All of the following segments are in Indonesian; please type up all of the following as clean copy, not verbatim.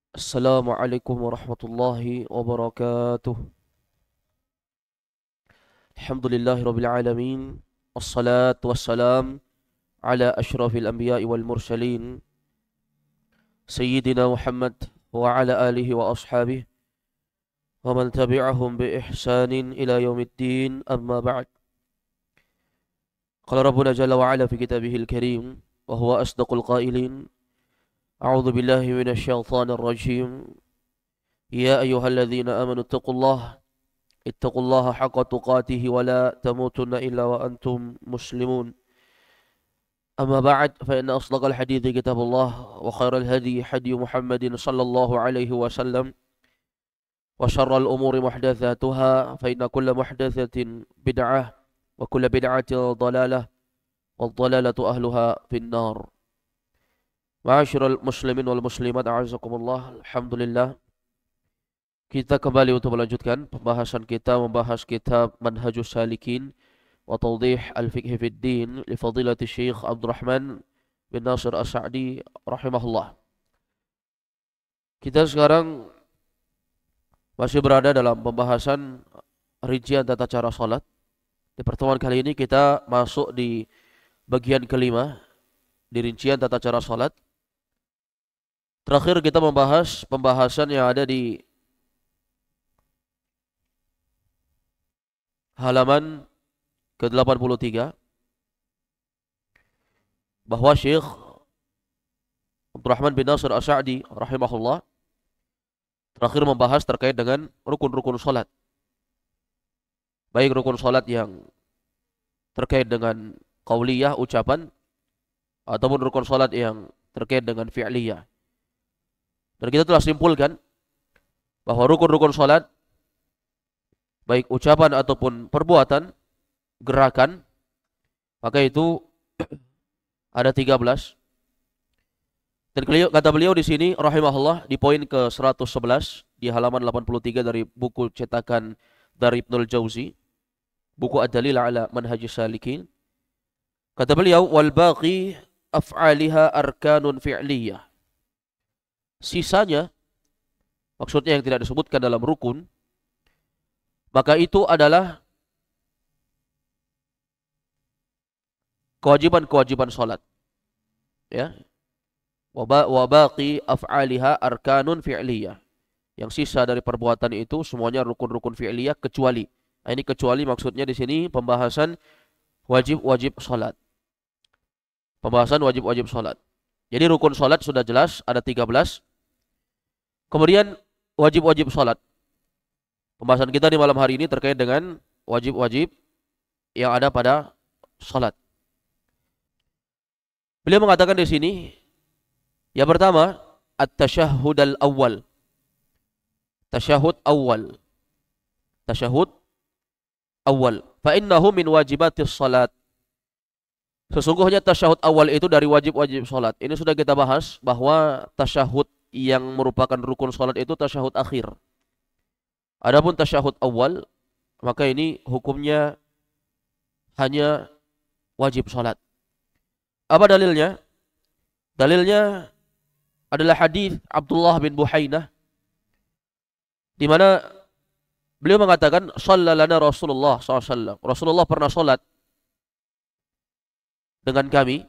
Assalamualaikum warahmatullahi wabarakatuh. Alhamdulillahirabbil alamin. Wassalatu wassalam ala asyrafil anbiya'i wal mursalin sayyidina Muhammad wa ala alihi wa ashabihi wa man tabi'ahum bi ihsanin ila yaumiddin. Amma ba'd. Qala Rabbuna jalla wa ala fi kitabihil karim wa huwa asdaqul qailin. A'udzu billahi minasy syaithanir rajim. Ya ayyuhalladzina amanu ittaqullaha haqqa tuqatih wa la tamutunna illa wa antum muslimun. Amma ba'd, fa inna asdaqal hadithi kitabullah wa khairal hadi hadi Muhammadin sallallahu alaihi wasallam wa syarral umuri muhdatsatuha fa inna kulla muhdatsatin bid'ah wa kulla bid'atin dhalalah wad dhalalatu ahluha finnar. Ma'asyiral muslimin wal muslimat, a'azakumullah. Alhamdulillah, kita kembali untuk melanjutkan pembahasan kita membahas kitab Manhajus Salikin wa Tawdih Al-Fiqh fid Din li Fadilati Syekh Abdurrahman bin Nasir As-Sa'di rahimahullah. Kita sekarang masih berada dalam pembahasan rincian tata cara salat. Di pertemuan kali ini kita masuk di bagian kelima di rincian tata cara salat. Terakhir kita membahas pembahasan yang ada di halaman ke-83 bahwa Syekh Abdurrahman bin Nasir As-Sa'di rahimahullah terakhir membahas terkait dengan rukun-rukun salat. Baik rukun salat yang terkait dengan qauliyah ucapan ataupun rukun salat yang terkait dengan fi'liyah. Dan kita telah simpulkan bahwa rukun-rukun salat baik ucapan ataupun perbuatan, gerakan, maka itu ada 13. Dan kata beliau di sini rahimahullah di poin ke-111 di halaman 83 dari buku cetakan dari Ibnul Jauzi, buku Ad-Dalil ala Manhajis Salikin. Kata beliau, wal baqi af'aliha arkanun fi'liyah. Sisanya, maksudnya yang tidak disebutkan dalam rukun, maka itu adalah kewajiban-kewajiban salat. Ya. Wa baqi af'aliha arkanun fi'liyah. Yang sisa dari perbuatan itu semuanya rukun-rukun fi'liyah kecuali. Nah, ini kecuali maksudnya di sini pembahasan wajib-wajib salat. Pembahasan wajib-wajib salat. Jadi rukun salat sudah jelas ada 13. Kemudian wajib-wajib salat. Pembahasan kita di malam hari ini terkait dengan wajib-wajib yang ada pada salat. Beliau mengatakan di sini, yang pertama, at-tasyahhud al-awwal. Tasyahud awal. Tasyahud awal. Fa innahu min wajibatis salat. Sesungguhnya tasyahud awal itu dari wajib-wajib salat. Ini sudah kita bahas bahwa tasyahud yang merupakan rukun salat itu tasyahud akhir. Adapun tasyahud awal, maka ini hukumnya hanya wajib salat. Apa dalilnya? Dalilnya adalah hadis Abdullah bin Buhainah di mana beliau mengatakan sallalana Rasulullah SAW. Rasulullah pernah salat dengan kami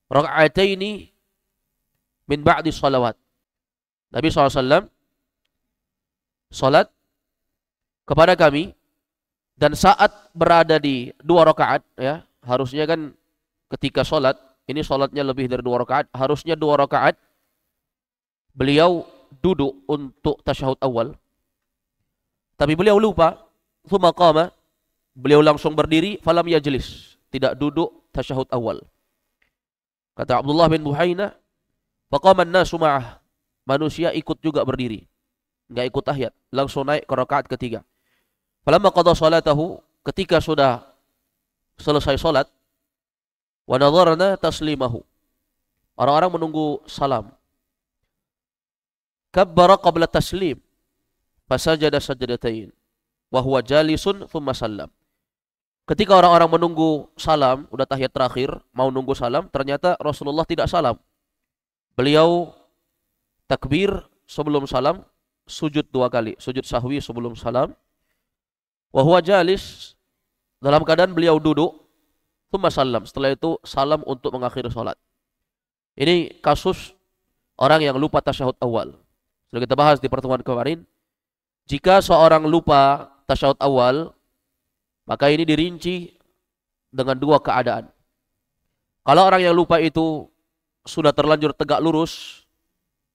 raka'ataini min ba'di salawat. Nabi SAW salat kepada kami dan saat berada di 2 rakaat, ya, harusnya kan ketika salat ini salatnya lebih dari 2 rakaat, harusnya 2 rakaat beliau duduk untuk tasyahud awal. Tapi beliau lupa, thumma qama, beliau langsung berdiri, falam yajlis, tidak duduk tasyahud awal. Kata Abdullah bin Buhainah, faqama an-nasu ma'ah, manusia ikut juga berdiri, enggak ikut tahiyat, langsung naik ke rakaat ketiga. Falamma qada salatahu, ketika sudah selesai salat, wa nadharna taslimahu, orang-orang menunggu salam. Kabbara qabla taslim, fasajada sajdatain, wa huwa jalisun thumma sallam. Ketika orang-orang menunggu salam, udah tahiyat terakhir, mau nunggu salam, ternyata Rasulullah tidak salam. Beliau takbir sebelum salam sujud 2 kali, sujud sahwi sebelum salam. Wa huwa jalis, dalam keadaan beliau duduk, tsumma salam, setelah itu salam untuk mengakhiri salat. Ini kasus orang yang lupa tasyahud awal. Sudah kita bahas di pertemuan kemarin. Jika seorang lupa tasyahud awal, maka ini dirinci dengan 2 keadaan. Kalau orang yang lupa itu sudah terlanjur tegak lurus,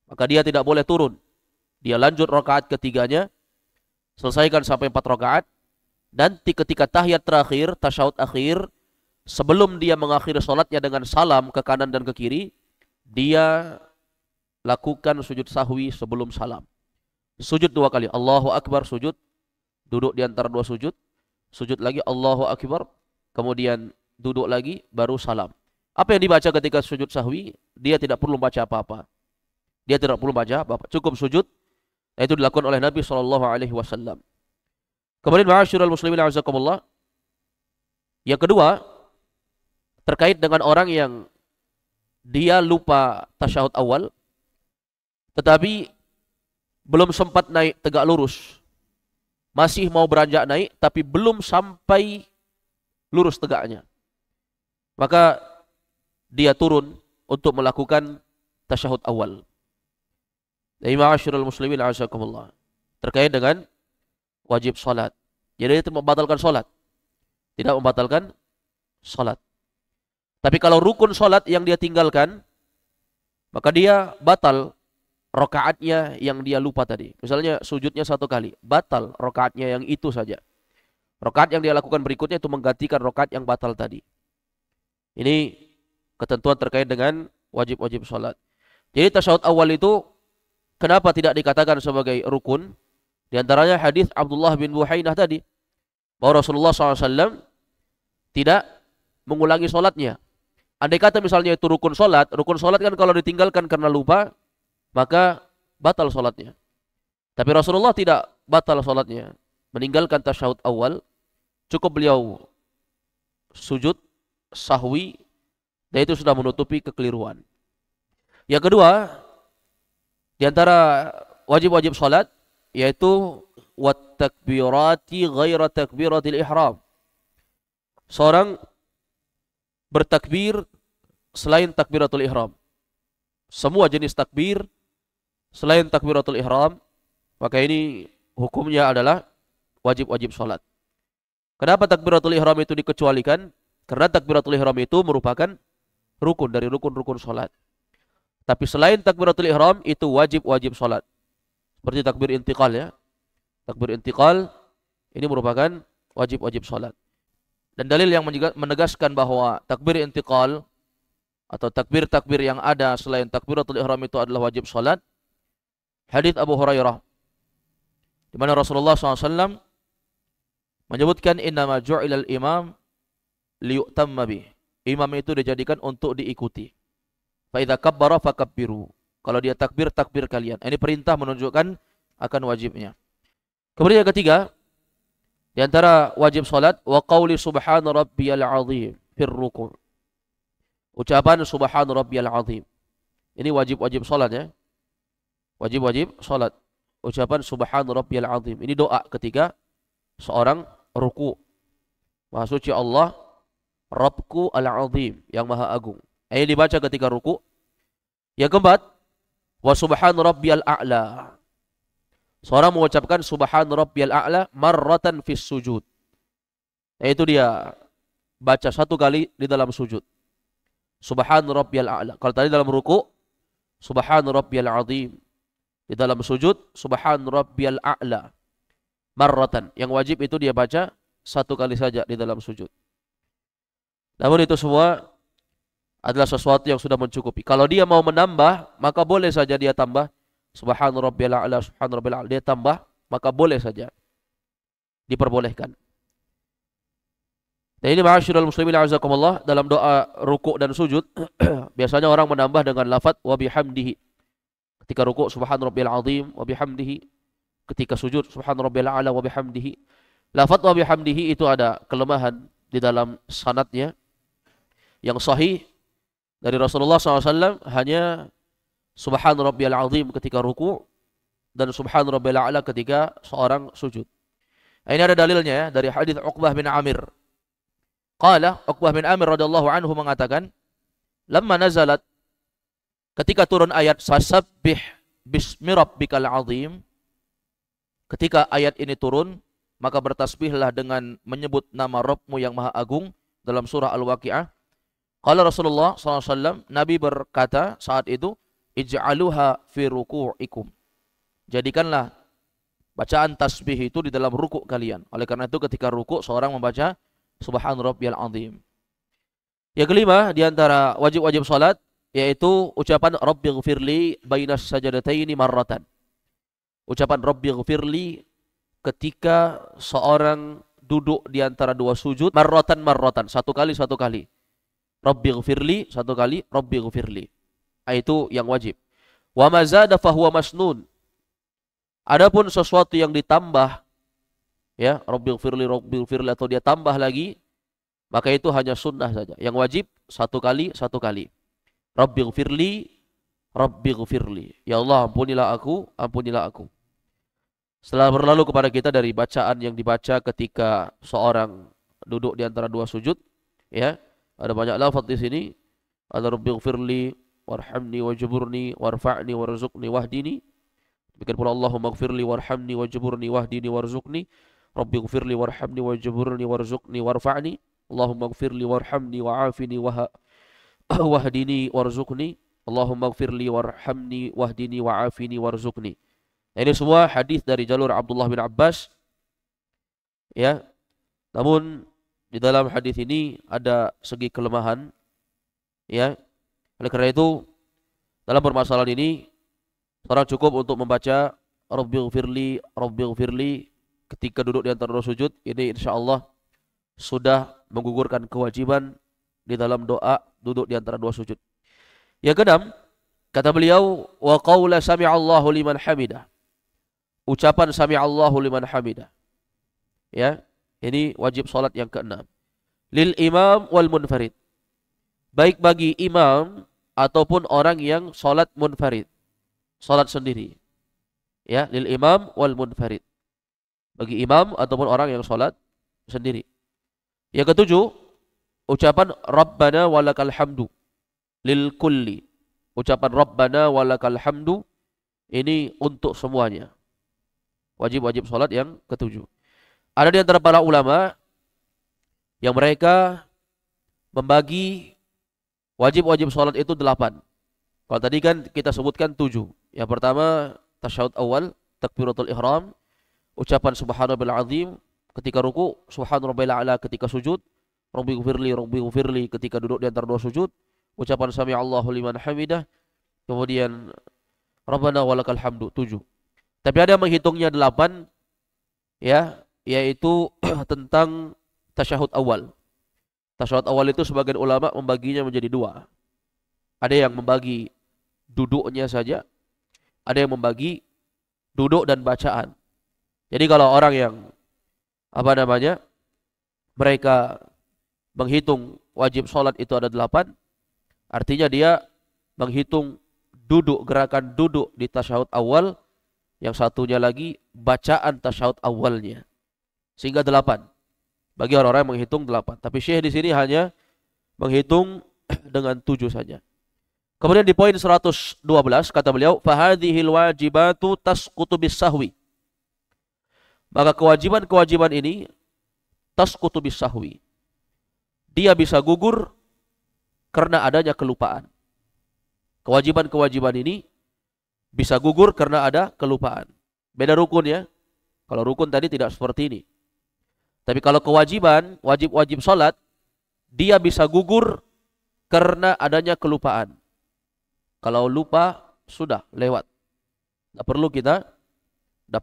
maka dia tidak boleh turun. Dia lanjut rakaat ketiganya, selesaikan sampai 4 rakaat, dan ketika tahiyat terakhir, tasyahud akhir, sebelum dia mengakhiri salatnya dengan salam ke kanan dan ke kiri, dia lakukan sujud sahwi sebelum salam. Sujud 2 kali, Allahu Akbar, sujud, duduk di antara 2 sujud, sujud lagi Allahu Akbar, kemudian duduk lagi, baru salam. Apa yang dibaca ketika sujud sahwi? Dia tidak perlu baca apa-apa. Dia tidak perlu baca apa-apa. Cukup sujud. Itu dilakukan oleh Nabi SAW. Kemudian ma'asyiral muslimin a'azakumullah. Yang kedua, terkait dengan orang yang dia lupa tasyahud awal, tetapi belum sempat naik tegak lurus. Masih mau beranjak naik, tapi belum sampai lurus tegaknya. Maka dia turun untuk melakukan tasyahud awal. Jadi ma'asyiral muslimin a'azakumullah. Terkait dengan wajib salat. Jadi itu membatalkan salat. Tidak membatalkan salat. Tapi kalau rukun salat yang dia tinggalkan, maka dia batal rakaatnya yang dia lupa tadi. Misalnya sujudnya 1 kali, batal rakaatnya yang itu saja. Rakaat yang dia lakukan berikutnya itu menggantikan rakaat yang batal tadi. Ini ketentuan terkait dengan wajib-wajib salat. Jadi tasyahud awal itu kenapa tidak dikatakan sebagai rukun? Di antaranya hadis Abdullah bin Buhainah tadi, bahwa Rasulullah SAW tidak mengulangi salatnya. Andai kata misalnya itu rukun salat kan kalau ditinggalkan karena lupa, maka batal salatnya. Tapi Rasulullah tidak batal salatnya, meninggalkan tasyahud awal, cukup beliau sujud sahwi, dan itu sudah menutupi kekeliruan. Yang kedua, di antara wajib-wajib salat yaitu wat takbirati ghaira takbiratil ihram. Seorang bertakbir selain takbiratul ihram. Semua jenis takbir selain takbiratul ihram, maka ini hukumnya adalah wajib-wajib salat. Kenapa takbiratul ihram itu dikecualikan? Karena takbiratul ihram itu merupakan rukun dari rukun-rukun salat. Tapi selain takbiratul ihram itu wajib-wajib salat. Seperti takbir intiqal ya. Takbir intiqal ini merupakan wajib-wajib salat. Dan dalil yang menegaskan bahwa takbir intiqal atau takbir-takbir yang ada selain takbiratul ihram itu adalah wajib salat, hadits Abu Hurairah, di mana Rasulullah SAW menyebutkan innama ju'ilal imam liyu'tamma bih. Imam itu dijadikan untuk diikuti. Fa idza kabbara fakabbiru. Kalau dia takbir, takbir kalian. Ini perintah menunjukkan akan wajibnya. Kemudian yang ketiga, di antara wajib salat, wa qauli subhana rabbiyal azim fir ruku'. Ucapan subhana rabbiyal azim. Ini wajib-wajib salat ya. Wajib-wajib salat. Ucapan subhana rabbiyal azim. Ini doa ketika seorang ruku'. Maha suci Allah, Rabbku al-azim, yang maha agung. Ini dibaca ketika ruku'. Yang keempat, wa subhana rabbiyal a'la. Seorang mengucapkan subhan rabbiyal a'la marratan fis sujud. Yaitu dia baca 1 kali di dalam sujud. Subhan rabbiyal a'la. Kalau tadi dalam ruku, subhan rabbiyal azim. Di dalam sujud, subhan rabbiyal a'la marratan. Yang wajib itu dia baca 1 kali saja di dalam sujud. Namun itu semua adalah sesuatu yang sudah mencukupi. Kalau dia mau menambah, maka boleh saja dia tambah. Subhan rabbiyal a'la, subhan rabbiyal a'la, dia tambah, maka boleh saja, diperbolehkan. Dan ini ma'asyiral muslimin a'azakumullah, dalam doa rukuk dan sujud biasanya orang menambah dengan lafaz wa bihamdihi. Ketika rukuk subhan rabbiyal azim wa bihamdihi, ketika sujud subhan rabbiyal a'la wa bihamdihi. Lafaz wa bihamdihi itu ada kelemahan di dalam sanadnya. Yang sahih dari Rasulullah SAW hanya subhan rabbiyal azim ketika ruku', dan subhan rabbil a'la ketika seorang sujud. Nah, ini ada dalilnya ya dari hadis Uqbah bin Amir. Qala Uqbah bin Amir radhiyallahu anhu mengatakan, lamma nazalat, ketika turun ayat fasabbih bismi rabbikal azim, ketika ayat ini turun, maka bertasbihlah dengan menyebut nama Rabbmu yang maha agung dalam surah Al-Waqi'ah. Qala Rasulullah SAW, Nabi berkata saat itu, ij'aluha fi ruku'ikum. Jadikanlah bacaan tasbih itu di dalam ruku' kalian. Oleh karena itu ketika ruku' seorang membaca subhan rabbiyal azim. Yang kelima di antara wajib-wajib salat yaitu ucapan rabbighfirli bainas sajadataini marratan. Ucapan rabbighfirli ketika seorang duduk di antara dua sujud marratan, satu kali. Rabbighfirli satu kali, rabbighfirli. Itu yang wajib. Wa ma zada fahuwa masnun. Adapun sesuatu yang ditambah ya, rabbighfirli atau dia tambah lagi, maka itu hanya sunnah saja. Yang wajib satu kali. Rabbighfirli. Ya Allah, ampunilah aku. Setelah berlalu kepada kita dari bacaan yang dibaca ketika seorang duduk di antara dua sujud, ya, ada banyak lafaz di sini. Ada rabbighfirli warhamni wajburni warfa'ni warzuqni wahdini. Demikian pula Allahumma ighfirli warhamni wajburni wahdini warzuqni. Rabbighfirli warhamni wajburni warzuqni warfa'ni. Allahumma ighfirli warhamni wa'afini wahdini warzuqni. Allahumma ighfirli warhamni wahdini wa'afini warzuqni. Nah, ini semua hadis dari jalur Abdullah bin Abbas. Ya. Namun di dalam hadis ini ada segi kelemahan. Ya. Oleh karena itu dalam permasalahan ini seorang cukup untuk membaca Rabbighfirli ketika duduk di antara dua sujud. Ini insyaallah sudah menggugurkan kewajiban di dalam doa duduk di antara dua sujud. Yang keenam, kata beliau, wa qaula sami'allahu liman hamidah. Ucapan sami'allahu liman hamidah. Ya, ini wajib salat yang keenam. Lil imam wal munfarid. Baik bagi imam ataupun orang yang salat munfarid. Salat sendiri. Ya, lil imam wal munfarid. Bagi imam ataupun orang yang salat sendiri. Yang ketujuh, ucapan Rabbana walakal hamdu lil kulli. Ucapan Rabbana walakal hamdu ini untuk semuanya. Wajib-wajib salat yang ketujuh. Ada di antara para ulama yang mereka membagi wajib-wajib salat itu 8. Kalau tadi kan kita sebutkan 7. Yang pertama tasyahud awal, takbiratul ihram, ucapan subhanallah azim ketika ruku, subhanallah a'la ketika sujud, rabbighfirli ketika duduk di antara dua sujud, ucapan sami'allahu liman hamidah, kemudian Rabbana walakal hamdu 7. Tapi ada yang menghitungnya 8, ya, yaitu tentang tasyahud awal. Tasyahud awal itu sebagian ulama membaginya menjadi 2. Ada yang membagi duduknya saja, ada yang membagi duduk dan bacaan. Jadi kalau orang yang mereka menghitung wajib sholat itu ada 8, artinya dia menghitung duduk, gerakan duduk di tasyahud awal, yang satunya lagi bacaan tasyahud awalnya. Sehingga 8. Bagi orang-orang yang menghitung 8. Tapi Syekh di sini hanya menghitung dengan 7 saja. Kemudian di poin 112 kata beliau, fahadhil wajibatu tasqutu bis-sahwi. Maka kewajiban-kewajiban ini tasqutu bis-sahwi. Dia bisa gugur karena adanya kelupaan. Kewajiban-kewajiban ini bisa gugur karena ada kelupaan. Beda rukun ya. Kalau rukun tadi tidak seperti ini. Tapi kalau kewajiban, wajib-wajib salat, dia bisa gugur karena adanya kelupaan. Kalau lupa sudah lewat. Tidak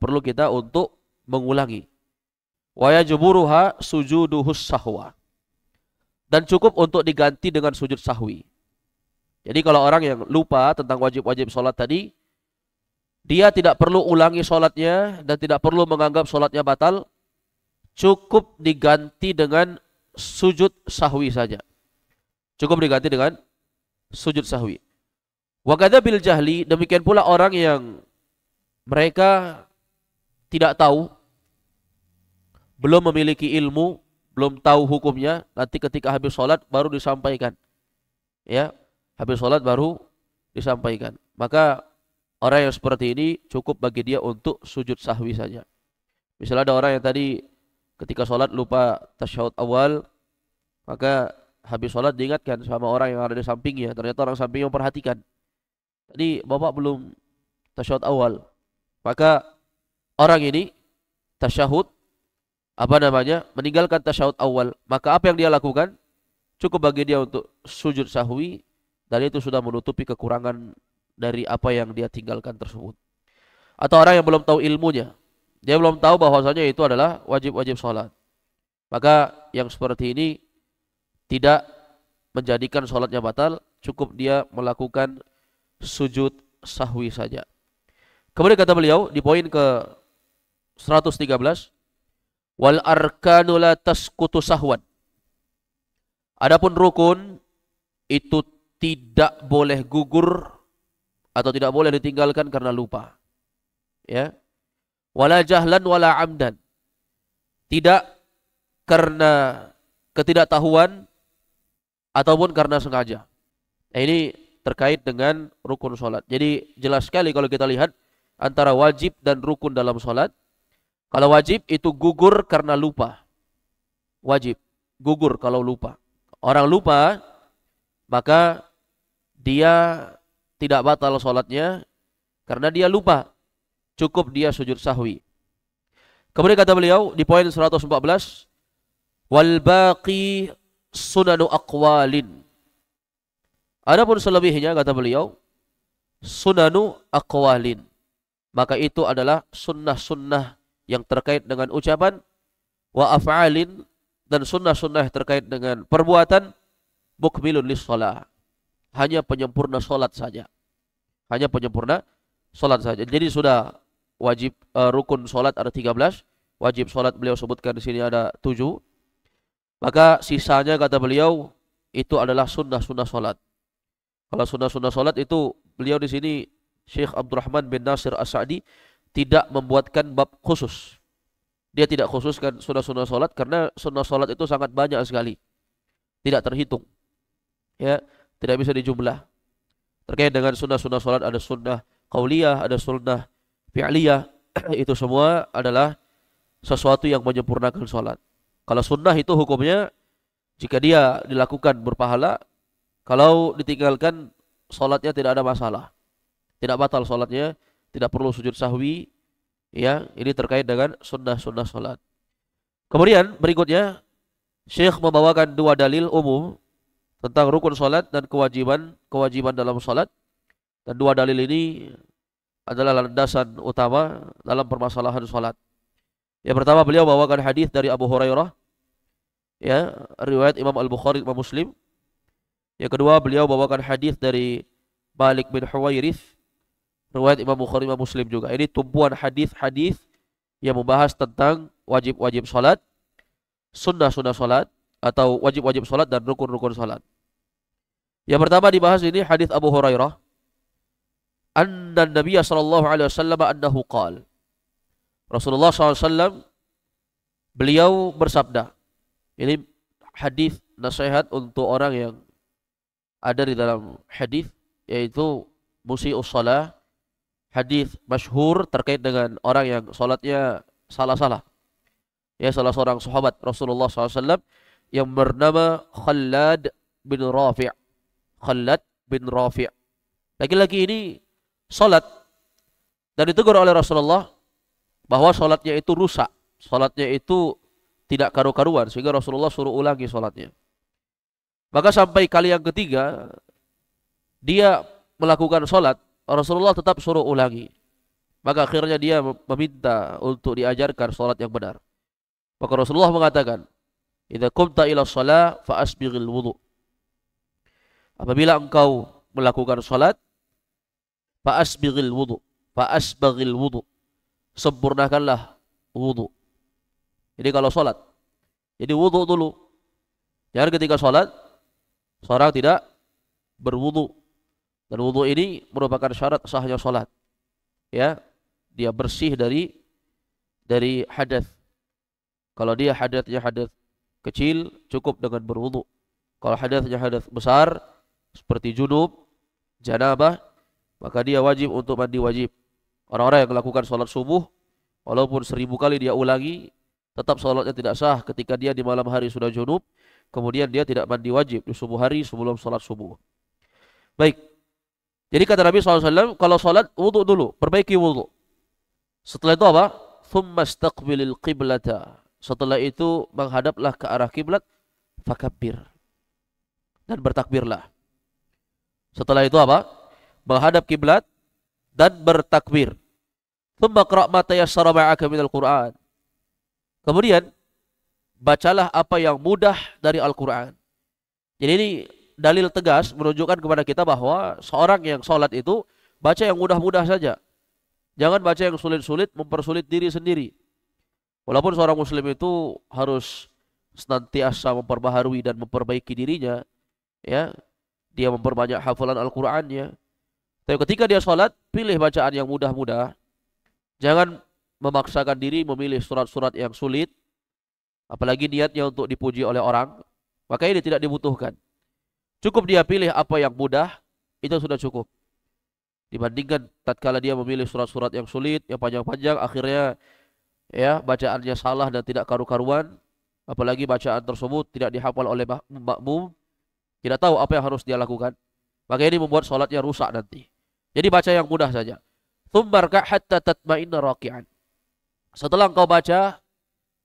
perlu kita untuk mengulangi. Wa yajburuha sujuduhus sahwa. Dan cukup untuk diganti dengan sujud sahwi. Jadi kalau orang yang lupa tentang wajib-wajib salat tadi, dia tidak perlu ulangi salatnya dan tidak perlu menganggap salatnya batal. Cukup diganti dengan sujud sahwi saja. Cukup diganti dengan sujud sahwi. Wa kadza bil jahli, demikian pula orang yang mereka tidak tahu, belum memiliki ilmu, belum tahu hukumnya, nanti ketika habis sholat baru disampaikan. Ya, habis sholat baru disampaikan. Maka orang yang seperti ini cukup bagi dia untuk sujud sahwi saja. Misalnya ada orang yang tadi ketika sholat lupa tasyahud awal, maka habis sholat diingatkan sama orang yang ada di sampingnya. Ternyata orang sampingnya memperhatikan. Tadi bapak belum tasyahud awal. Maka orang ini tasyahud, meninggalkan tasyahud awal. Maka apa yang dia lakukan? Cukup bagi dia untuk sujud sahwi. Dan itu sudah menutupi kekurangan dari apa yang dia tinggalkan tersebut. Atau orang yang belum tahu ilmunya. Dia belum tahu bahwasanya itu adalah wajib-wajib sholat. Maka yang seperti ini tidak menjadikan sholatnya batal. Cukup dia melakukan sujud sahwi saja. Kemudian kata beliau di poin ke 113. Wal arkanu la tasqutu sahwan. Adapun rukun itu tidak boleh gugur atau tidak boleh ditinggalkan karena lupa. Ya. Wala jahlan wala amdan. Tidak karena ketidaktahuan ataupun karena sengaja. Nah, ini terkait dengan rukun salat. Jadi jelas sekali kalau kita lihat antara wajib dan rukun dalam salat. Kalau wajib itu gugur karena lupa. Wajib gugur kalau lupa. Orang lupa maka dia tidak batal salatnya karena dia lupa. Cukup dia sujud sahwi. Kemudian kata beliau di poin 114, wal baqi sunanu aqwalin. Adapun selebihnya kata beliau sunanu aqwalin. Maka itu adalah sunnah-sunnah yang terkait dengan ucapan, wa af'alin, dan sunnah-sunnah terkait dengan perbuatan, mukmilun lis-shalah. Hanya penyempurna salat saja. Hanya penyempurna salat saja. Jadi sudah wajib rukun salat ada 13, wajib salat beliau sebutkan di sini ada 7. Maka sisanya kata beliau itu adalah sunnah-sunnah salat. Kalau sunnah-sunnah salat itu beliau di sini Syekh Abdurrahman bin Nasir As-Sa'di tidak membuatkan bab khusus. Dia tidak khususkan sunnah-sunnah salat karena sunnah salat itu sangat banyak sekali. Tidak terhitung. Ya, tidak bisa dijumlah. Terkait dengan sunnah-sunnah salat ada sunnah qauliyah, ada sunnah fi'liyah. Itu semua adalah sesuatu yang menyempurnakan salat. Kalau sunnah itu hukumnya jika dia dilakukan berpahala, kalau ditinggalkan salatnya tidak ada masalah. Tidak batal salatnya, tidak perlu sujud sahwi. Ya, ini terkait dengan sunnah-sunnah salat. Kemudian berikutnya Syekh membawakan dua dalil umum tentang rukun salat dan kewajiban dalam salat. Dan dua dalil ini adalah landasan utama dalam permasalahan salat. Yang pertama beliau bawakan hadis dari Abu Hurairah, ya, riwayat Imam Al-Bukhari, Imam Muslim. Yang kedua beliau bawakan hadis dari Malik bin Huwairith, riwayat Imam Bukhari, Imam Muslim juga. Ini tumpuan hadis-hadis yang membahas tentang wajib-wajib salat, sunnah-sunnah salat atau wajib-wajib salat dan rukun-rukun salat. Yang pertama dibahas ini hadis Abu Hurairah, anna Nabiya sallallahu alaihi wasallam annahu qala. Rasulullah SAW beliau bersabda. Ini hadis nasihat untuk orang yang ada di dalam hadis, yaitu musii'us shalah. Hadis masyhur terkait dengan orang yang salatnya salah-salah. Ya, salah seorang sahabat Rasulullah SAW yang bernama Khallad bin Rafi'. Khallad bin Rafi'. Laki-laki ini salat dan ditegur oleh Rasulullah bahwa salatnya itu rusak, salatnya itu tidak karu-karuan, sehingga Rasulullah suruh ulangi salatnya. Maka sampai kali yang ketiga dia melakukan salat, Rasulullah tetap suruh ulangi. Maka akhirnya dia meminta untuk diajarkan salat yang benar. Maka Rasulullah mengatakan, "Idza qumta ila shalah fa asbighil wudu." Apabila engkau melakukan salat, fa asbighil wudu, fa asbaghil wudu. Sempurnakanlah wudu. Jadi kalau salat, jadi wudu dulu. Jangan ketika salat seorang tidak berwudu. Dan wudu ini merupakan syarat sahnya salat. Ya. dia bersih dari hadas. Kalau dia hadatnya hadas kecil, cukup dengan berwudu. Kalau hadatnya hadas besar seperti junub, janabah, maka dia wajib untuk mandi wajib. Orang-orang yang melakukan sholat subuh, walaupun 1000 kali dia ulangi, tetap sholatnya tidak sah ketika dia di malam hari sudah junub, kemudian dia tidak mandi wajib di subuh hari sebelum sholat subuh. Baik. Jadi kata Nabi SAW, kalau sholat, wudu dulu, perbaiki wudu. Setelah itu apa? Thumma istaqbilil qiblata. Setelah itu menghadaplah ke arah kiblat, fakabbir. Dan bertakbirlah. Setelah itu apa? Menghadap kiblat dan bertakbir. Thumma qra' ma tayassara ma'aka minal Qur'an. Kemudian bacalah apa yang mudah dari Al-Qur'an. Jadi ini dalil tegas menunjukkan kepada kita bahwa seorang yang sholat itu baca yang mudah-mudah saja. Jangan baca yang sulit-sulit, mempersulit diri sendiri. Walaupun seorang muslim itu harus senantiasa memperbaharui dan memperbaiki dirinya, ya, dia memperbanyak hafalan Al-Qur'annya. Tapi ketika dia sholat, pilih bacaan yang mudah-mudah. Jangan memaksakan diri memilih surat-surat yang sulit, apalagi niatnya untuk dipuji oleh orang, maka ini tidak dibutuhkan. Cukup dia pilih apa yang mudah, itu sudah cukup. Dibandingkan tatkala dia memilih surat-surat yang sulit, yang panjang-panjang, akhirnya ya bacaannya salah dan tidak karu-karuan, apalagi bacaan tersebut tidak dihafal oleh makmum, tidak tahu apa yang harus dia lakukan. Maka ini membuat sholatnya rusak nanti. Jadi baca yang mudah saja. Tsummarka hatta tatma'inna raki'an. Setelah engkau baca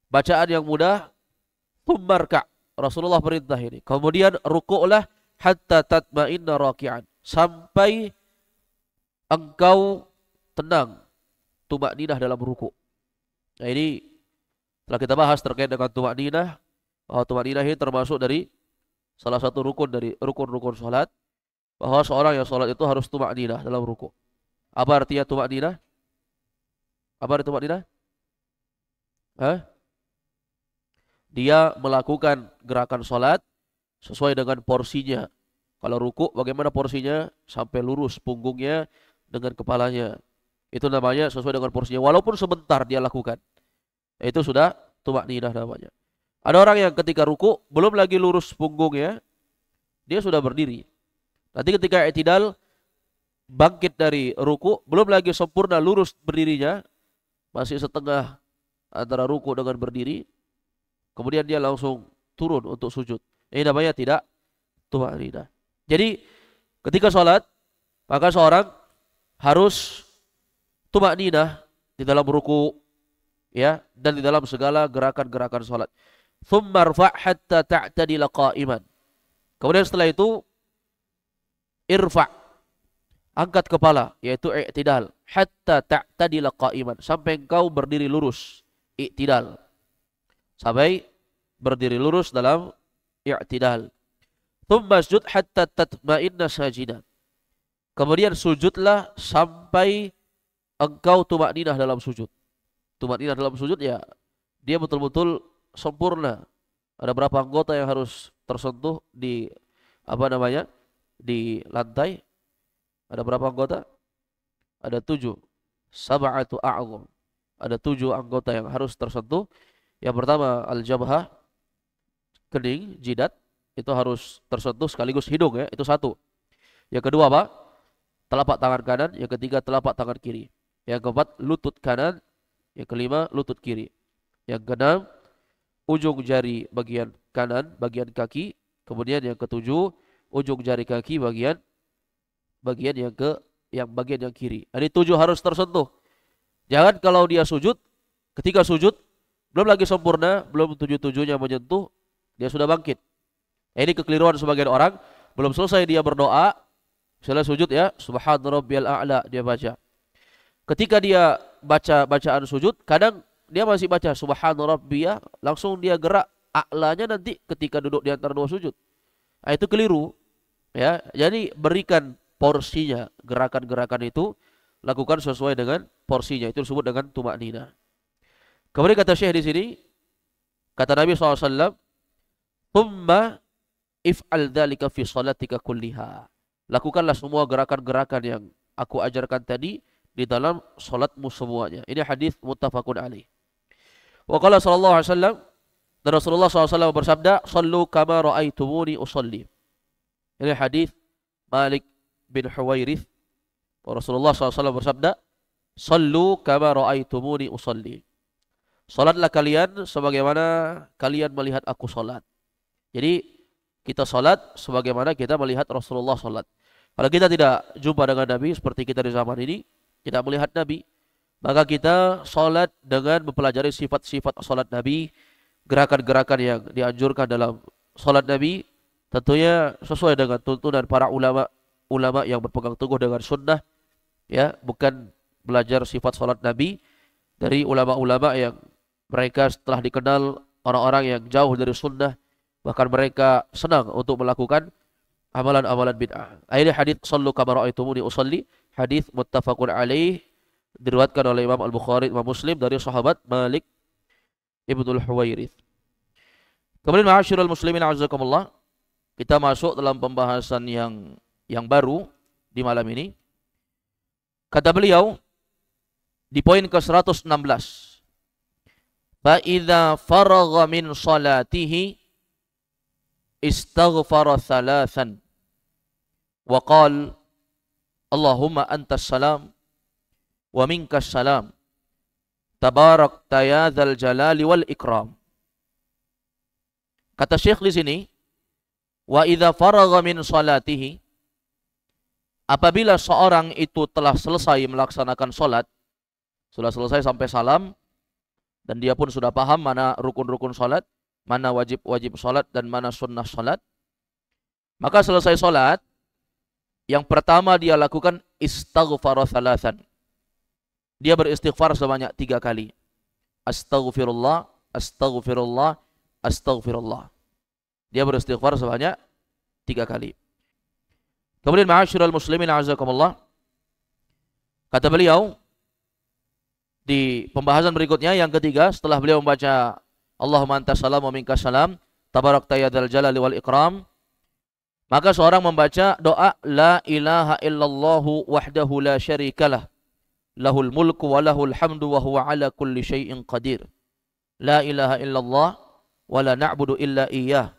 bacaan yang mudah, tsummarka, Rasulullah perintah ini. Kemudian rukuklah hatta tatma'inna raki'an, sampai engkau tenang, tumakninah dalam rukuk. Nah ini telah kita bahas terkait dengan tumakninah, bahwa tumakninah ini termasuk dari salah satu rukun dari rukun-rukun salat, bahwa seorang yang salat itu harus tumakninah dalam rukuk. Apa artinya tumakninah? Apa artinya tumakninah? Dia melakukan gerakan salat sesuai dengan porsinya. Kalau rukuk bagaimana porsinya? Sampai lurus punggungnya dengan kepalanya. Itu namanya sesuai dengan porsinya. Walaupun sebentar dia lakukan, itu sudah tumakninah namanya. Ada orang yang ketika rukuk belum lagi lurus punggungnya, dia sudah berdiri. Nanti ketika i'tidal, bangkit dari rukuk, belum lagi sempurna lurus berdirinya, masih setengah antara rukuk dengan berdiri, kemudian dia langsung turun untuk sujud. Ini namanya tidak tumakninah. Jadi ketika sholat, maka seorang harus tumakninah di dalam rukuk, ya, dan di dalam segala gerakan-gerakan sholat. Tsumma rfa' hatta ta'tadila qa'iman. Kemudian setelah itu irfa', angkat kepala, yaitu i'tidal, hatta ta'tadila qa'iman, sampai engkau berdiri lurus, i'tidal, sampai berdiri lurus dalam i'tidal. Tsumma sujud hatta tatma'inna sajidan. Kemudian sujudlah sampai engkau tumakninah dalam sujud. Tumakninah dalam sujud ya, dia betul-betul sempurna. Ada berapa anggota yang harus tersentuh di di lantai? Ada berapa anggota? Ada 7. Sab'atu a'zam. Ada 7 anggota yang harus tersentuh. Yang pertama al-jabhah, kening, jidat, itu harus tersentuh sekaligus hidung, ya, itu 1. Yang kedua apa? Telapak tangan kanan. Yang ketiga telapak tangan kiri. Yang keempat lutut kanan. Yang kelima lutut kiri. Yang keenam ujung jari bagian kanan, bagian kaki. Kemudian yang ketujuh ujung jari kaki bagian yang kiri. Ini 7 harus tersentuh. Jangan kalau dia sujud, ketika sujud belum lagi sempurna, belum 7-7-nya menyentuh, dia sudah bangkit. Ini kekeliruan sebagian orang. Belum selesai dia berdoa, misalnya sujud, ya, subhan rabbiyal a'la, dia baca. Ketika dia baca bacaan sujud, kadang dia masih baca subhan rabbiyah, langsung dia gerak a'lanya nanti ketika duduk di antara 2 sujud. Nah, itu keliru, ya. Jadi berikan porsinya, gerakan-gerakan itu lakukan sesuai dengan porsinya. Itu disebut dengan tumakninah. Kemudian kata Syekh di sini, kata Nabi SAW, "Tsumma if'al dzalika fi shalatika kulliha." Lakukanlah semua gerakan-gerakan yang aku ajarkan tadi di dalam salatmu semuanya. Ini hadis muttafaqun alaih. Wa qala sallallahu alaihi wasallam, dan Rasulullah SAW bersabda, "Shallu kama ra'aitumuni usalli." Ini hadis Malik bin Huwairith. Rasulullah SAW bersabda, "Shallu kama ra'aitumuni usalli." Salatlah kalian sebagaimana kalian melihat aku salat. Jadi kita salat sebagaimana kita melihat Rasulullah salat. Kalau kita tidak jumpa dengan Nabi seperti kita di zaman ini, tidak melihat Nabi, maka kita salat dengan mempelajari sifat-sifat salat Nabi, gerakan-gerakan yang dianjurkan dalam salat Nabi, tentunya sesuai dengan tuntunan para ulama yang berpegang teguh dengan sunnah, ya, bukan belajar sifat salat Nabi dari ulama-ulama yang mereka setelah dikenal orang-orang yang jauh dari sunnah, bahkan mereka senang untuk melakukan amalan-amalan bid'ah. Ini hadis "Shallu kama ra'aitumuni usalli", hadis muttafaqun alaih, diriwayatkan oleh Imam Al-Bukhari, Imam Muslim dari sahabat Malik Ibnul Huwairith. Kemudian ma'asyiral muslimin a'azzakumullah, kita masuk dalam pembahasan yang baru di malam ini. Kata beliau di poin ke-116, fa idza faragha min salatihi istaghfara thalathan wa qala Allahumma antas salam wa minkas salam tabarakta ya dzal jalali wal ikram. Kata Syekh di sini, wa idza faragha min salatihi, apabila seorang itu telah selesai melaksanakan salat, sudah selesai sampai salam, dan dia pun sudah paham mana rukun-rukun salat, mana wajib-wajib salat, dan mana sunnah salat, maka selesai salat, yang pertama dia lakukan istaghfara thalathan. Dia beristighfar sebanyak 3 kali. Astaghfirullah, astaghfirullah, astaghfirullah. Dia beristighfar sebanyak 3 kali. Kemudian ma'asyiral muslimin a'azzakumullah, kata beliau di pembahasan berikutnya yang ketiga, setelah beliau membaca Allahumma antas salam wa minkas salam tabarakta ya dzal jalali wal ikram, maka seorang membaca doa la ilaha illallah wahdahu la syarikalah lahul mulku wa lahul hamdu wa huwa ala kulli syai'in qadir. La ilaha illallah wa la na'budu illa iyyah.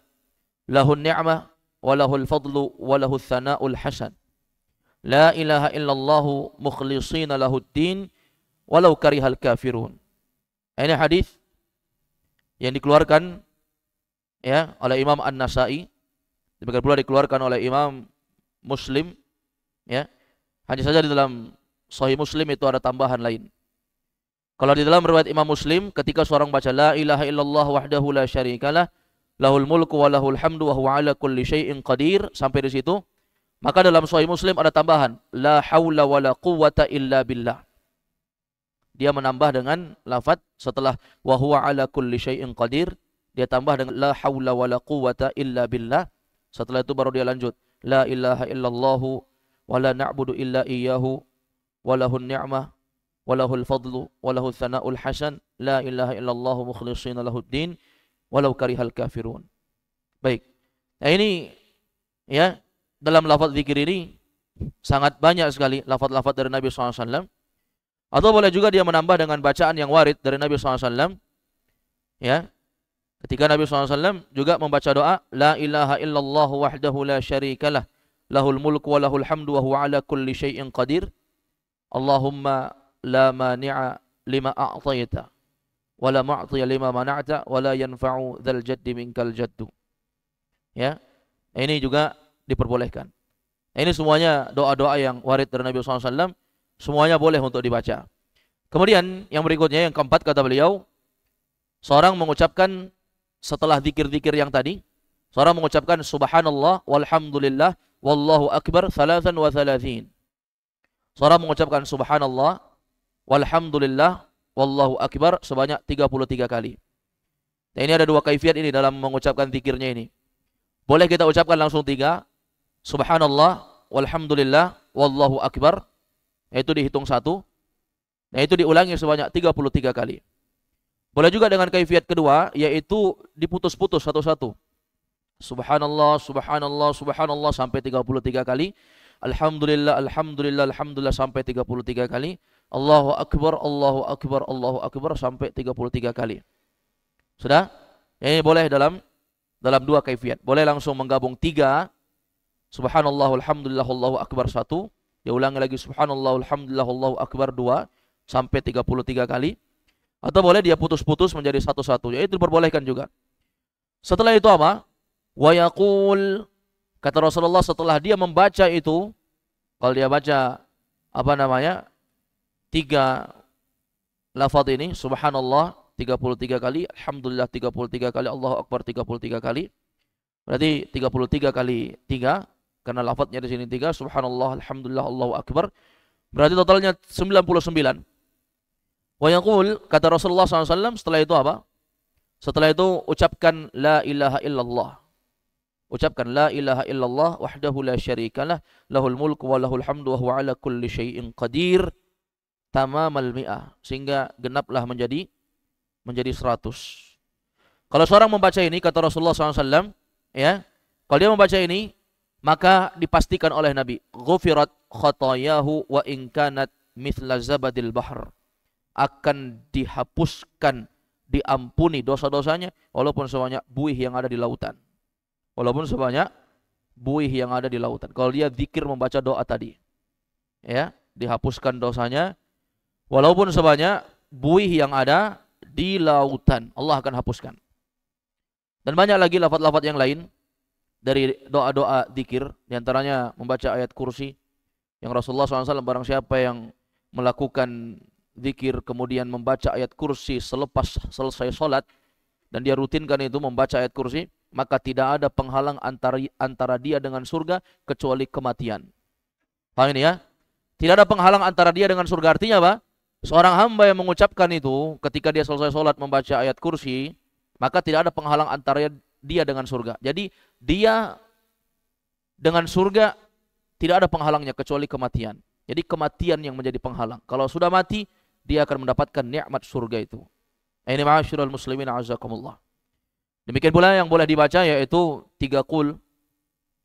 Lahun ni'mah wa lahul fadlu wa lahul thana'ul hasan. La ilaha illallah mukhlishina lahud din walau karihal kafirun. Ini hadis yang dikeluarkan ya oleh Imam An-Nasa'i, demikian pula dikeluarkan oleh Imam Muslim, ya. Hanya saja di dalam Sahih Muslim itu ada tambahan lain. Kalau di dalam riwayat Imam Muslim, ketika seorang baca la ilaha illallah wahdahu la syarikalah lahul mulku wa lahul hamdu wa huwa ala kulli syai'in qadir, sampai di situ, maka dalam Sahih Muslim ada tambahan la haula wa la quwwata illa billah. Dia menambah dengan lafaz setelah wa huwa ala kulli syai'in qadir, dia tambah dengan la haula wala quwwata illa billah. Setelah itu baru dia lanjut la ilaha illallah wa la na'budu illa iyyahu wa lahun ni'mah wa lahul fadlu wa lahul thana'ul hasan la ilaha illallah mukhlishina lahud din walau karihal kafirun. Baik. Nah ini ya, dalam lafaz zikir ini sangat banyak sekali lafaz-lafaz dari Nabi SAW. Atau boleh juga dia menambah dengan bacaan yang warid dari Nabi SAW. Ya, ketika Nabi SAW juga membaca doa la ilaha illallah wahdahu la syarikalah lahul mulku wa lahul hamdu wa huwa ala kulli syai'in qadir. Allahumma la mani'a lima a'tayta wa la mu'tiya lima mana'ta wa la yanfa'u dzal jaddi minkal jaddu. Ya, ini juga diperbolehkan. Ini semuanya doa-doa yang warid dari Nabi SAW. Semuanya boleh untuk dibaca. Kemudian yang berikutnya, yang keempat, kata beliau, seorang mengucapkan setelah zikir-zikir yang tadi, seorang mengucapkan subhanallah walhamdulillah wallahu akbar thalathan wa thalathin. Seorang mengucapkan subhanallah walhamdulillah wallahu akbar sebanyak 33 kali. Nah, ini ada 2 kaifiat ini dalam mengucapkan zikirnya ini. Boleh kita ucapkan langsung 3, subhanallah walhamdulillah wallahu akbar, yaitu dihitung 1. Nah, itu diulangi sebanyak 33 kali. Boleh juga dengan kaifiat kedua, yaitu diputus-putus satu-satu. Subhanallah, subhanallah, subhanallah sampai 33 kali. alhamdulillah, alhamdulillah, alhamdulillah sampai 33 kali. Allahu Akbar, Allahu Akbar, Allahu Akbar sampai 33 kali. Sudah? Ini boleh dalam dua kaifiat. Boleh langsung menggabung 3. Subhanallah, alhamdulillah, Allahu Akbar 1. Dia ulangi lagi subhanallah, alhamdulillah, Allahu Akbar 2 sampai 33 kali. Atau boleh dia putus-putus menjadi satu-satu. Itu diperbolehkan juga. Setelah itu apa? Wa yaqul, kata Rasulullah setelah dia membaca itu, kalau dia baca 3 lafaz ini, subhanallah 33 kali, alhamdulillah 33 kali, Allahu Akbar 33 kali. Berarti 33 kali 3, karena lafaznya di sini 3, subhanallah, alhamdulillah, Allahu Akbar. Berarti totalnya 99. Wa yaqul, kata Rasulullah SAW, setelah itu apa? Setelah itu ucapkan la ilaha illallah. Ucapkan la ilaha illallah wahdahu la syarikalah, lahul mulku wa lahul hamdu wa huwa ala kulli syai'in qadir, tamamal mi'ah, sehingga genaplah menjadi 100. Kalau seorang membaca ini, kata Rasulullah SAW, ya, kalau dia membaca ini, maka dipastikan oleh Nabi, ghufirat khatayahu wa in kanat mithla zabadil bahr, akan dihapuskan, diampuni dosa-dosanya walaupun sebanyak buih yang ada di lautan. Walaupun sebanyak buih yang ada di lautan. Kalau dia zikir membaca doa tadi, ya, dihapuskan dosanya walaupun sebanyak buih yang ada di lautan. Allah akan hapuskan. Dan banyak lagi lafaz-lafaz yang lain dari doa-doa zikir, diantaranya membaca ayat kursi yang Rasulullah SAW, barang siapa yang melakukan zikir kemudian membaca ayat kursi selepas selesai sholat, dan dia rutinkan itu membaca ayat kursi, maka tidak ada penghalang antara dia dengan surga kecuali kematian. Paham ini ya? Tidak ada penghalang antara dia dengan surga. Artinya apa? Seorang hamba yang mengucapkan itu ketika dia selesai sholat membaca ayat kursi, maka tidak ada penghalang antara dia dengan surga. Jadi dia dengan surga tidak ada penghalangnya kecuali kematian. Jadi kematian yang menjadi penghalang. Kalau sudah mati, dia akan mendapatkan nikmat surga itu. Ini ma'asyiral muslimin a'azakumullah. Demikian pula yang boleh dibaca yaitu 3 qul.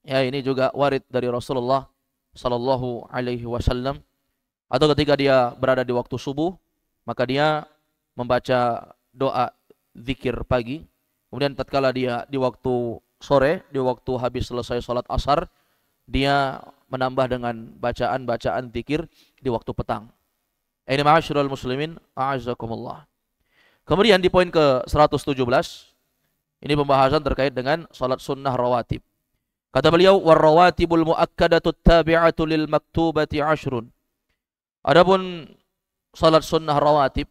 Ya, ini juga warid dari Rasulullah sallallahu alaihi wasallam. Atau ketika dia berada di waktu subuh, maka dia membaca doa zikir pagi. Kemudian tatkala dia di waktu sore, di waktu habis selesai salat asar, dia menambah dengan bacaan-bacaan zikir di waktu petang. Ini ma'asyiral muslimin a'azakumullah. Kemudian di poin ke-117, ini pembahasan terkait dengan salat sunnah rawatib. Kata beliau, war-rawatibul muakkadatu tabi'atu lil maktubati 'ashrun. Adapun salat sunnah rawatib,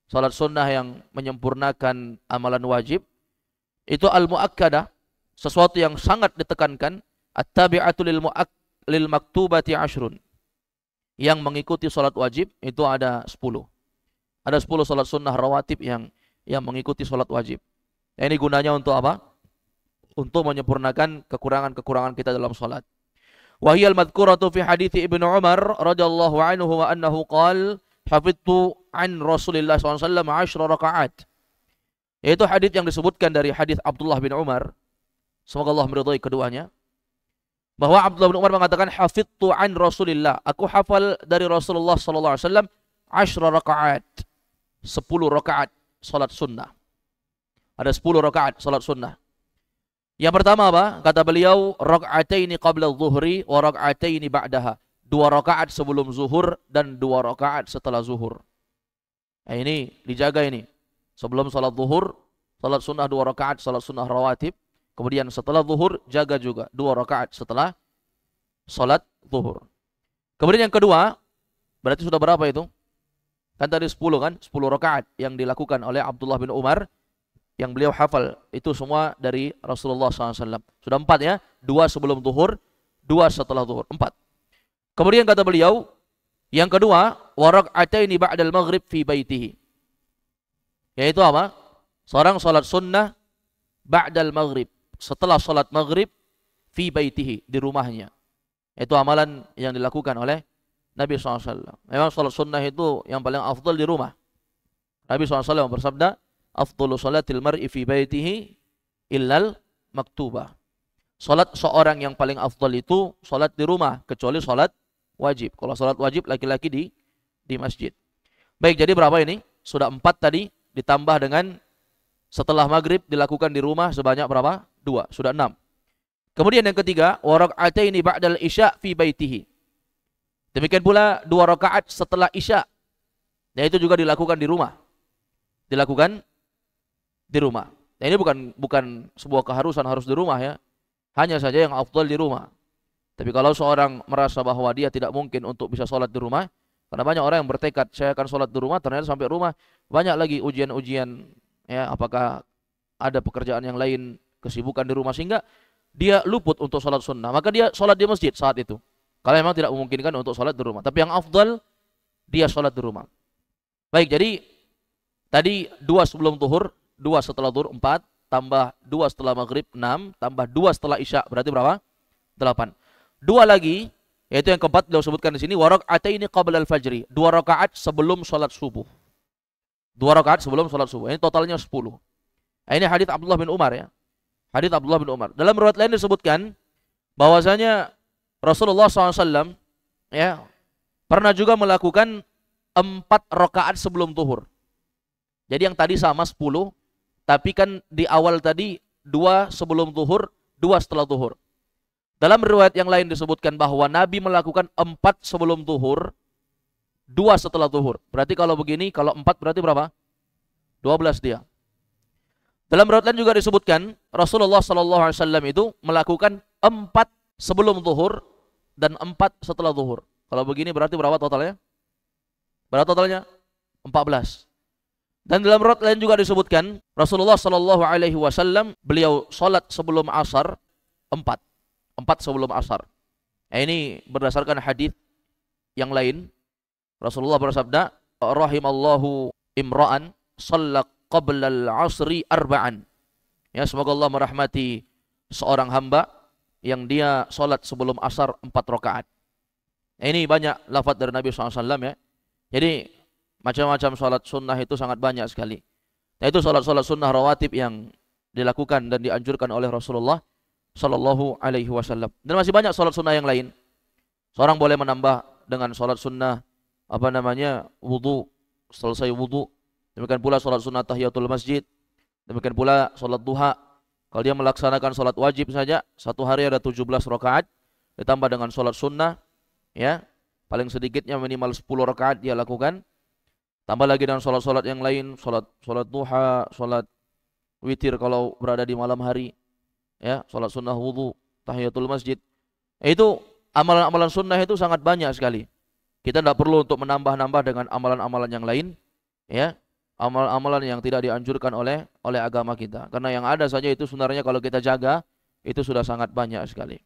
salat sunnah yang menyempurnakan amalan wajib, itu al-muakkadah, sesuatu yang sangat ditekankan, at-tabi'atu lil maktubati 'ashrun. Yang mengikuti salat wajib itu ada 10. Ada 10 salat sunnah rawatib yang mengikuti salat wajib. Nah, ini gunanya untuk apa? Untuk menyempurnakan kekurangan-kekurangan kita dalam salat. Wa hiyal madhkuratu fi hadits Ibnu Umar radhiyallahu anhu wa annahu qala hafidtu an Rasulillah SAW 10 rakaat. Yaitu hadits yang disebutkan dari hadits Abdullah bin Umar. Semoga Allah meridhai keduanya. Bahwa Abdullah bin Umar mengatakan hafidtu an Rasulillah, aku hafal dari Rasulullah sallallahu alaihi wasallam 10 rakaat. 10 rakaat salat sunnah. Ada 10 rakaat salat sunnah. Yang pertama apa? Kata beliau, raka'ataini qabla adh-dhuhri wa raka'ataini ba'daha. 2 rakaat sebelum zuhur dan 2 rakaat setelah zuhur. Nah, ini dijaga ini. Sebelum salat zuhur, salat sunnah 2 rakaat, salat sunnah rawatib. Kemudian setelah zuhur, jaga juga 2 rakaat setelah salat zuhur. Kemudian yang kedua, berarti sudah berapa itu? Kan tadi 10 kan? 10 rakaat yang dilakukan oleh Abdullah bin Umar, yang beliau hafal. Itu semua dari Rasulullah SAW. Sudah 4 ya? 2 sebelum zuhur, 2 setelah zuhur. 4. Kemudian kata beliau, yang kedua, wa raka'ataini ba'dal maghrib fi baitihi. Yaitu apa? Seorang salat sunnah ba'dal maghrib, setelah salat maghrib, fi baitihi, di rumahnya. Itu amalan yang dilakukan oleh Nabi SAW. Memang salat sunnah itu yang paling afdal di rumah. Nabi SAW bersabda, afdalu salatil mar'i fi baitihi illal maktubah. Salat seorang yang paling afdal itu salat di rumah, kecuali salat wajib. Kalau salat wajib laki-laki di masjid. Baik, jadi berapa ini? Sudah 4 tadi, ditambah dengan setelah maghrib dilakukan di rumah sebanyak berapa? 2, sudah 6. Kemudian yang ketiga, wa raka'ataini ba'dal isya fi baitihi. Demikian pula 2 rakaat setelah isya. Nah, itu juga dilakukan di rumah. Dilakukan di rumah. Nah, ini bukan sebuah keharusan harus di rumah ya. Hanya saja yang afdal di rumah. Tapi kalau seorang merasa bahwa dia tidak mungkin untuk bisa sholat di rumah, karena banyak orang yang bertekad, saya akan sholat di rumah, ternyata sampai rumah banyak lagi ujian-ujian, ya, apakah ada pekerjaan yang lain, kesibukan di rumah, sehingga dia luput untuk sholat sunnah. Maka dia sholat di masjid saat itu. Kalau memang tidak memungkinkan untuk sholat di rumah. Tapi yang afdal, dia sholat di rumah. Baik, jadi tadi 2 sebelum zuhur, 2 setelah zuhur, 4, tambah 2 setelah maghrib, 6, tambah 2 setelah isya, berarti berapa? 8. 2 lagi, yaitu yang keempat beliau sebutkan di sini, wa raka'ataini qabla al-fajri, 2 rakaat sebelum salat subuh. 2 rakaat sebelum salat subuh. Ini totalnya 10. Nah, ini hadits Abdullah bin Umar ya. Hadits Abdullah bin Umar. Dalam riwayat lain disebutkan bahwasanya Rasulullah SAW ya pernah juga melakukan 4 rakaat sebelum zuhur. Jadi yang tadi sama 10, tapi kan di awal tadi 2 sebelum zuhur, 2 setelah zuhur. Dalam riwayat yang lain disebutkan bahwa Nabi melakukan 4 sebelum zuhur, 2 setelah zuhur. Berarti kalau begini, kalau 4 berarti berapa? 12 dia. Dalam riwayat lain juga disebutkan Rasulullah SAW itu melakukan 4 sebelum zuhur dan 4 setelah zuhur. Kalau begini berarti berapa totalnya? Berapa totalnya? 14. Dan dalam riwayat lain juga disebutkan Rasulullah SAW beliau salat sebelum asar 4 sebelum asar. Nah, ini berdasarkan hadis yang lain. Rasulullah bersabda, rahimallahu imra'an shalla qabla al-'asri arba'an. Ya, semoga Allah merahmati seorang hamba yang dia salat sebelum asar 4 rakaat. Nah, ini banyak lafaz dari Nabi SAW ya. Jadi macam-macam salat sunnah itu sangat banyak sekali. Nah, itu salat-salat sunnah rawatib yang dilakukan dan dianjurkan oleh Rasulullah Sallallahu Alaihi Wasallam. Dan masih banyak salat sunnah yang lain. Seorang boleh menambah dengan salat sunnah wudu, selesai wudu. Demikian pula salat sunnah tahiyatul masjid. Demikian pula salat duha. Kalau dia melaksanakan salat wajib saja, satu hari ada 17 rakaat, ditambah dengan salat sunnah, ya, paling sedikitnya minimal 10 rakaat dia lakukan. Tambah lagi dengan salat-salat yang lain, salat duha, salat witir kalau berada di malam hari, ya, salat sunnah wudu, tahiyatul masjid. Itu amalan-amalan sunnah itu sangat banyak sekali. Kita tidak perlu untuk menambah-nambah dengan amalan-amalan yang lain, ya, amalan-amalan yang tidak dianjurkan oleh agama kita. Karena yang ada saja itu sebenarnya kalau kita jaga itu sudah sangat banyak sekali.